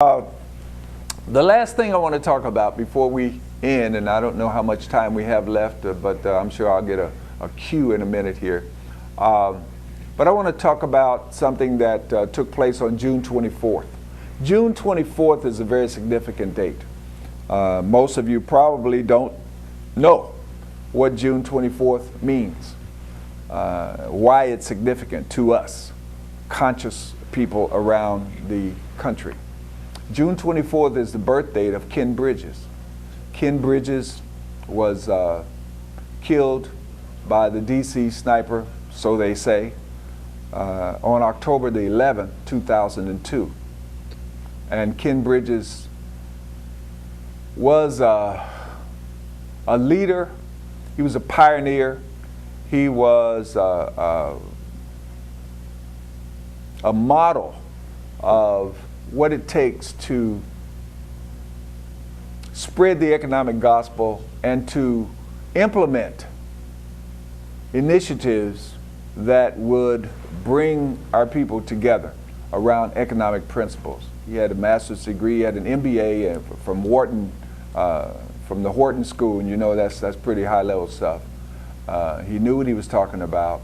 The last thing I want to talk about before we end, and I don't know how much time we have left, but I'm sure I'll get a cue in a minute here. But I want to talk about something that took place on June 24th. June 24th is a very significant date. Most of you probably don't know what June 24th means, why it's significant to us, conscious people around the country. June 24th is the birth date of Ken Bridges. Ken Bridges was killed by the DC sniper, so they say, on October the 11th, 2002. And Ken Bridges was a leader. He was a pioneer. He was a model of what it takes to spread the economic gospel and to implement initiatives that would bring our people together around economic principles. He had a master's degree, he had an MBA from Wharton, from the Wharton School, and you know that's pretty high level stuff. He knew what he was talking about.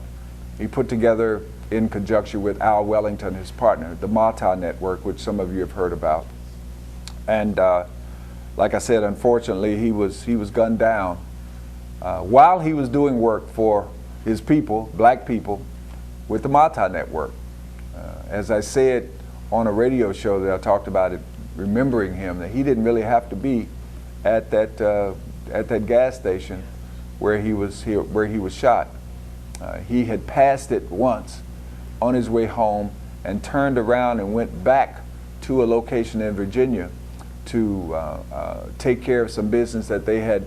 He put together, in conjunction with Al Wellington, his partner, the Mata Network, which some of you have heard about. And like I said, unfortunately, he was gunned down while he was doing work for his people, black people, with the Mata Network. As I said on a radio show that I talked about it, remembering him, that he didn't really have to be at that gas station where he was shot. He had passed it once on his way home and turned around and went back to a location in Virginia to take care of some business that they had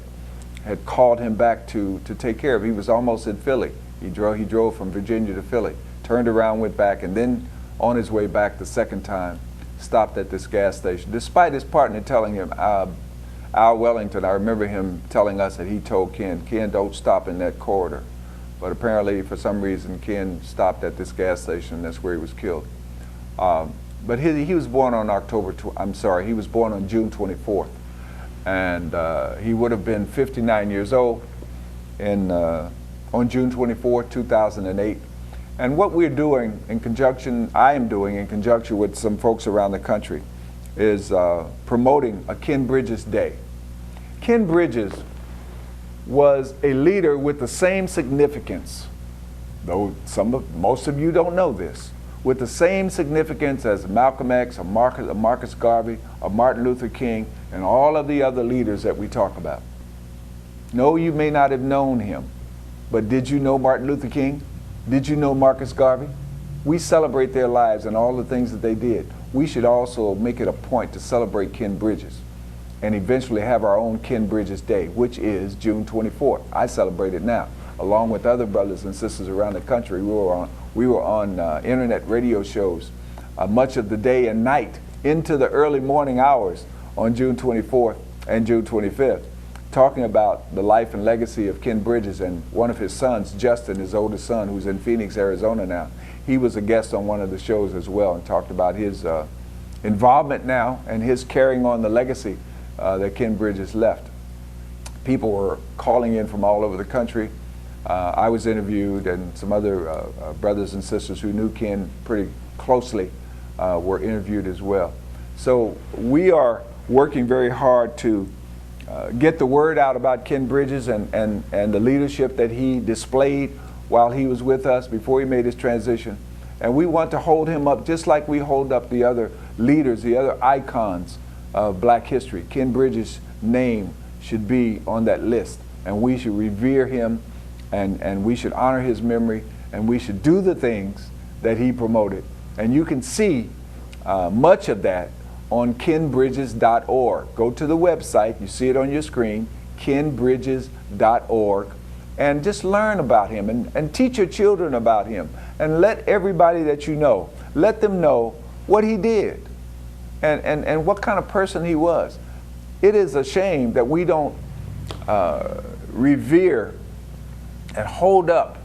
called him back to take care of. He was almost in Philly. He drove from Virginia to Philly, turned around, went back, and then on his way back the second time, stopped at this gas station. Despite his partner telling him, Al Wellington, I remember him telling us that he told Ken, don't stop in that corridor. But apparently, for some reason, Ken stopped at this gas station, and that's where he was killed. But he was born on he was born on June 24th. And he would have been 59 years old on June 24th, 2008. And what we're doing I am doing in conjunction with some folks around the country, is promoting a Ken Bridges Day. Ken Bridges was a leader with the same significance, though most of you don't know this, with the same significance as Malcolm X, or Marcus Garvey, or Martin Luther King, and all of the other leaders that we talk about. No, you may not have known him, but did you know Martin Luther King? Did you know Marcus Garvey? We celebrate their lives and all the things that they did. We should also make it a point to celebrate Ken Bridges and eventually have our own Ken Bridges Day, which is June 24th. I celebrate it now, along with other brothers and sisters around the country. We were on internet radio shows much of the day and night into the early morning hours on June 24th and June 25th, talking about the life and legacy of Ken Bridges and one of his sons, Justin, his oldest son, who's in Phoenix, Arizona now. He was a guest on one of the shows as well and talked about his involvement now and his carrying on the legacy that Ken Bridges left. People were calling in from all over the country. I was interviewed, and some other brothers and sisters who knew Ken pretty closely were interviewed as well. So we are working very hard to get the word out about Ken Bridges and the leadership that he displayed while he was with us before he made his transition. And we want to hold him up just like we hold up the other leaders, the other icons of black history. Ken Bridges' name should be on that list, and we should revere him, and we should honor his memory, and we should do the things that he promoted. And you can see much of that on kenbridges.org. Go to the website, you see it on your screen, kenbridges.org, and just learn about him and teach your children about him, and let everybody that you know, let them know what he did and what kind of person he was. It is a shame that we don't revere and hold up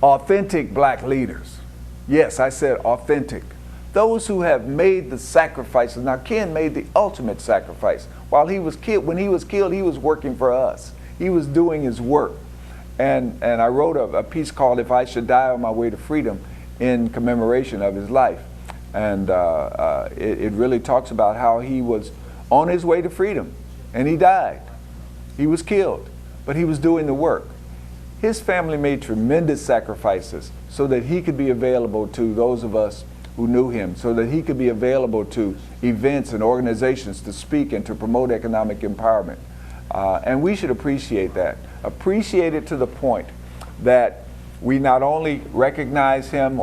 authentic black leaders. Yes, I said authentic. Those who have made the sacrifices. Now, Ken made the ultimate sacrifice. While he was killed, when he was killed, he was working for us. He was doing his work. And I wrote a piece called "If I Should Die on My Way to Freedom" in commemoration of his life. And it really talks about how he was on his way to freedom, and he died. He was killed, but he was doing the work. His family made tremendous sacrifices so that he could be available to those of us who knew him, so that he could be available to events and organizations to speak and to promote economic empowerment. And we should appreciate that. Appreciate it to the point that we not only recognize him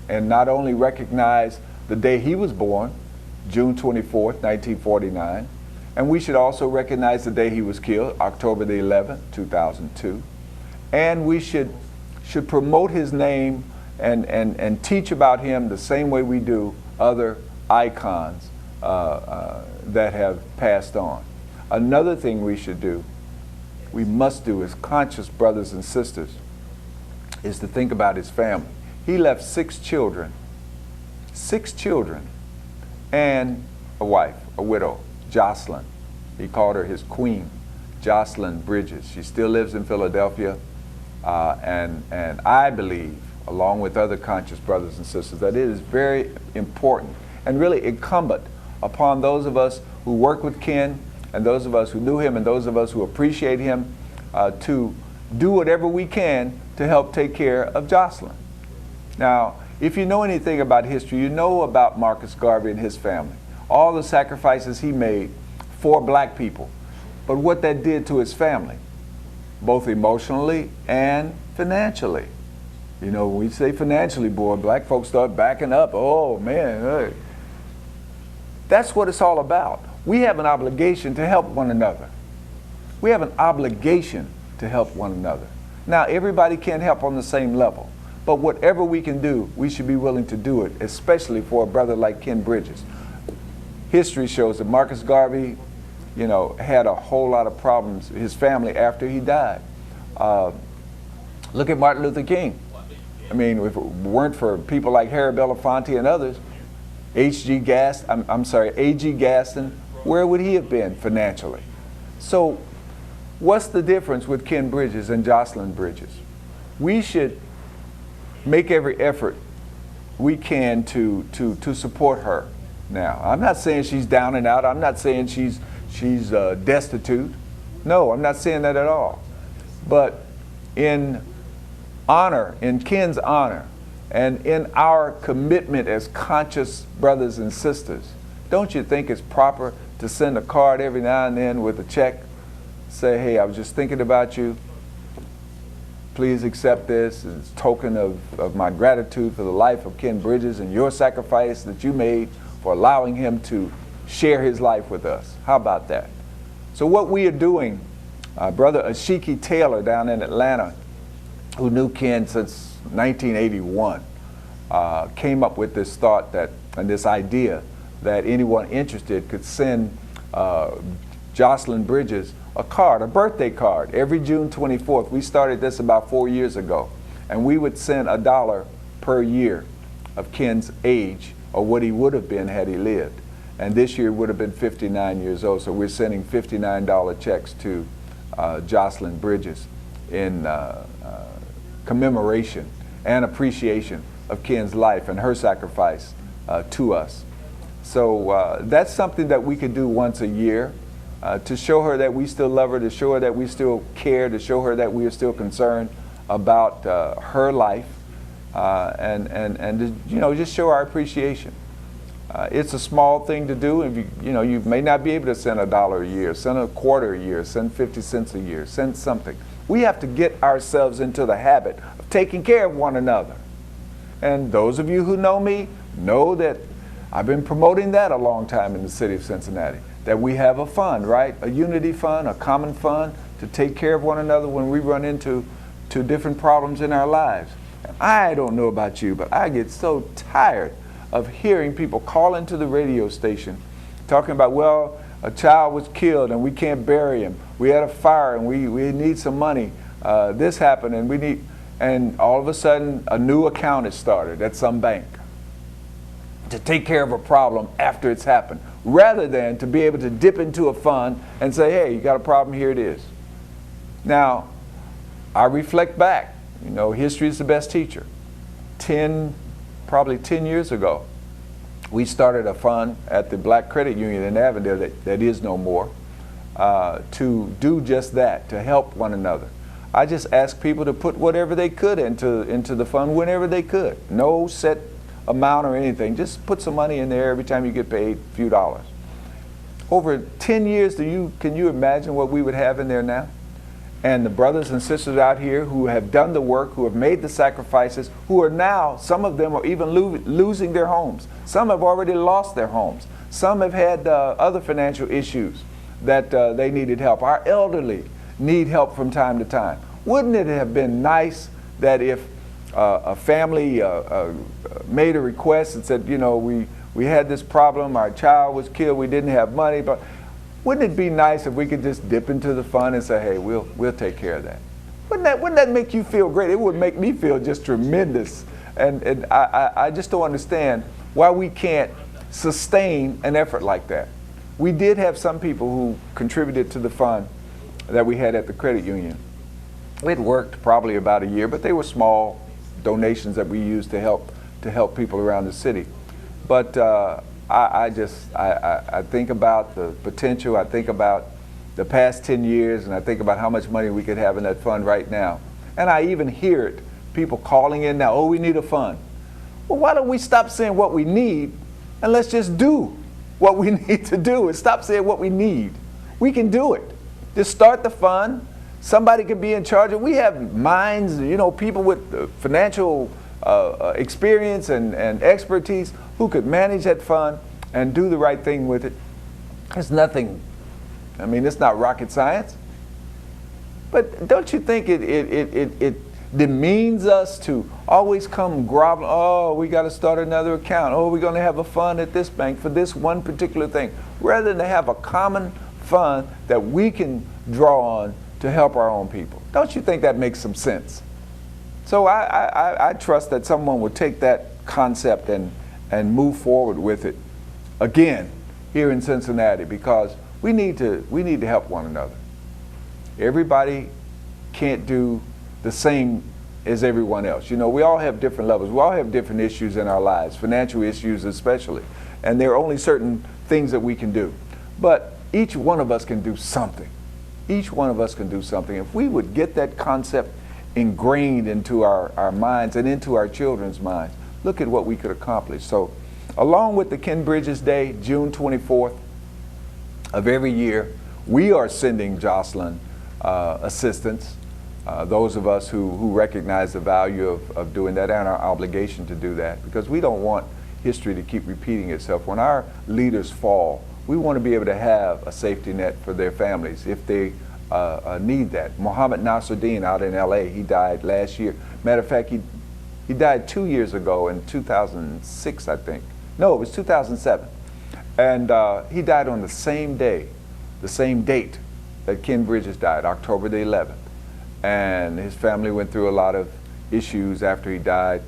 and not only recognize the day he was born, June 24th, 1949, and we should also recognize the day he was killed, October the 11th, 2002. And we should promote his name and teach about him the same way we do other icons that have passed on. Another thing we must do as conscious brothers and sisters, is to think about his family. He left 6 children, and a wife, a widow, Jocelyn. He called her his queen, Jocelyn Bridges. She still lives in Philadelphia, and I believe, along with other conscious brothers and sisters, that it is very important and really incumbent upon those of us who work with Ken, and those of us who knew him, and those of us who appreciate him, to do whatever we can to help take care of Jocelyn. Now, if you know anything about history, you know about Marcus Garvey and his family, all the sacrifices he made for black people, but what that did to his family, both emotionally and financially. You know, when we say financially, boy, black folks start backing up. Oh, man. Hey. That's what it's all about. We have an obligation to help one another. We have an obligation to help one another. Now, everybody can't help on the same level, but whatever we can do, we should be willing to do it, especially for a brother like Ken Bridges. History shows that Marcus Garvey, you know, had a whole lot of problems, his family, after he died. Look at Martin Luther King. I mean, if it weren't for people like Harry Belafonte and others, A.G. Gaston, where would he have been financially? So what's the difference with Ken Bridges and Jocelyn Bridges? We should make every effort we can to support her. Now, I'm not saying she's down and out. I'm not saying she's destitute. No, I'm not saying that at all. But in honor, in Ken's honor, and in our commitment as conscious brothers and sisters, don't you think it's proper to send a card every now and then with a check? Say, hey, I was just thinking about you. Please accept this as a token of my gratitude for the life of Ken Bridges and your sacrifice that you made for allowing him to share his life with us. How about that? So what we are doing, Brother Ashiki Taylor down in Atlanta, who knew Ken since 1981, came up with this thought and this idea that anyone interested could send Jocelyn Bridges a card, a birthday card, every June 24th. We started this about 4 years ago, and we would send $1 per year of Ken's age, or what he would have been had he lived. And this year would have been 59 years old, so we're sending $59 checks to Jocelyn Bridges in commemoration and appreciation of Ken's life and her sacrifice to us. So that's something that we could do once a year to show her that we still love her, to show her that we still care, to show her that we are still concerned about her life, and to, you know, just show our appreciation. It's a small thing to do, and you may not be able to send $1 a year, send a quarter a year, send 50 cents a year, send something. We have to get ourselves into the habit of taking care of one another. And those of you who know me know that I've been promoting that a long time in the city of Cincinnati, that we have a fund, right? A unity fund, a common fund to take care of one another when we run into different problems in our lives. And I don't know about you, but I get so tired of hearing people call into the radio station talking about, well, a child was killed and we can't bury him. We had a fire and we need some money. This happened and all of a sudden a new account is started at some bank to take care of a problem after it's happened, rather than to be able to dip into a fund and say, hey, you got a problem, here it is. Now, I reflect back. You know, history is the best teacher. Probably 10 years ago, we started a fund at the Black Credit Union in Avondale that is no more, to do just that, to help one another. I just asked people to put whatever they could into the fund whenever they could. No set amount or anything. Just put some money in there every time you get paid a few dollars. Over 10 years, can you imagine what we would have in there now? And the brothers and sisters out here who have done the work, who have made the sacrifices, who are now, some of them are even losing their homes. Some have already lost their homes. Some have had other financial issues that they needed help. Our elderly need help from time to time. Wouldn't it have been nice that if a family made a request and said, you know, we had this problem, our child was killed, we didn't have money, but wouldn't it be nice if we could just dip into the fund and say, hey, we'll take care of that? Wouldn't that make you feel great? It would make me feel just tremendous. And I just don't understand why we can't sustain an effort like that. We did have some people who contributed to the fund that we had at the credit union. It worked probably about a year, but they were small donations that we used to help people around the city. But I think about the potential. I think about the past 10 years, and I think about how much money we could have in that fund right now. And I even hear it, people calling in now, oh, we need a fund. Well, why don't we stop saying what we need and let's just do what we need to do and stop saying what we need. We can do it. Just start the fund. Somebody can be in charge. We have minds, you know, people with financial experience and expertise who could manage that fund and do the right thing with it. It's nothing, I mean, it's not rocket science. But don't you think it demeans us to always come groveling, oh, we got to start another account, oh, we're going to have a fund at this bank for this one particular thing, rather than to have a common fund that we can draw on to help our own people. Don't you think that makes some sense? So I trust that someone will take that concept and move forward with it again here in Cincinnati, because we need to help one another. Everybody can't do the same as everyone else. You know, we all have different levels. We all have different issues in our lives, financial issues especially. And there are only certain things that we can do. But each one of us can do something. Each one of us can do something. If we would get that concept ingrained into our minds and into our children's minds, look at what we could accomplish. So along with the Ken Bridges Day, June 24th of every year, we are sending Jocelyn assistance. Those of us who recognize the value of doing that and our obligation to do that, because we don't want history to keep repeating itself. When our leaders fall, we want to be able to have a safety net for their families if they need that. Mohammed Nasruddin out in LA, he died last year. Matter of fact, he died 2 years ago in 2006, I think. No, it was 2007. And he died on the same day, the same date that Ken Bridges died, October the 11th. And his family went through a lot of issues after he died.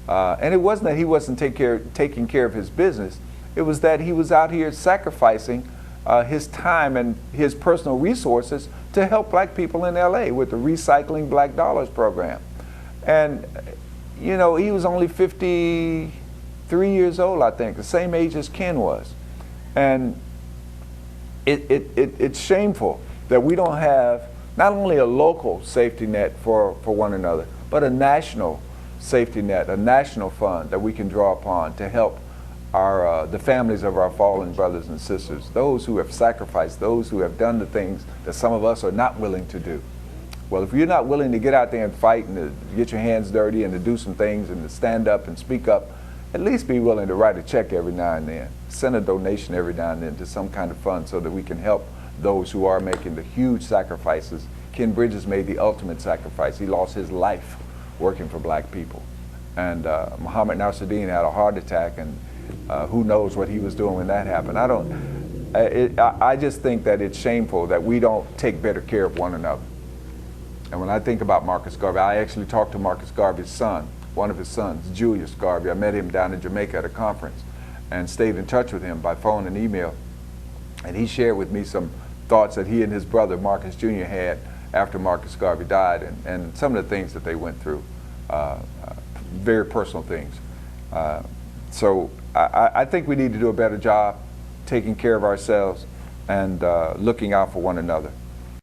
And it wasn't that he wasn't taking care of his business. It was that he was out here sacrificing his time and his personal resources to help black people in LA with the Recycling Black Dollars program. And, you know, he was only 53 years old, I think, the same age as Ken was. And it's shameful that we don't have not only a local safety net for one another, but a national safety net, a national fund that we can draw upon to help the families of our fallen brothers and sisters, those who have sacrificed, those who have done the things that some of us are not willing to do. Well, if you're not willing to get out there and fight and to get your hands dirty and to do some things and to stand up and speak up, at least be willing to write a check every now and then, send a donation every now and then to some kind of fund so that we can help those who are making the huge sacrifices. Ken Bridges made the ultimate sacrifice. He lost his life working for black people. And Mohammed Nasruddin had a heart attack, and who knows what he was doing when that happened. I just think that it's shameful that we don't take better care of one another. And when I think about Marcus Garvey, I actually talked to Marcus Garvey's son, one of his sons, Julius Garvey. I met him down in Jamaica at a conference. and stayed in touch with him by phone and email. And he shared with me some thoughts that he and his brother Marcus Jr. had after Marcus Garvey died, and some of the things that they went through, very personal things. So I think we need to do a better job taking care of ourselves and looking out for one another.